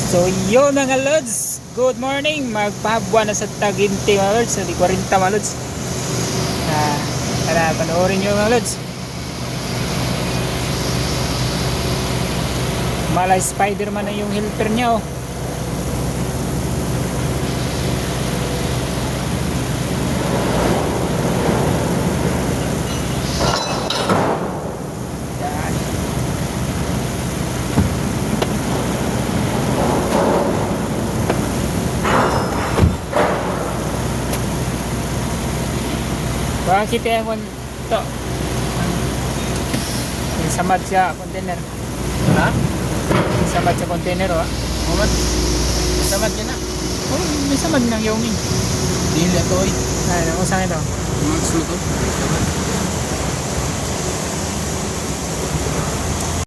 So yun mga lods, good morning, magpahabwa na sa Taginti mga lods, di 40 mga lods. Tara, panoorin nyo mga lods. Malay Spider-Man na yung helper niya oh. Yan. Bakit yung to? May samad siya container. Ha? May samad sa container oh. Umat? Sabat niya na. Oh, may samad ng yuming. Dili ito eh. Ay, kung saan ito? Max mo to. Sabat.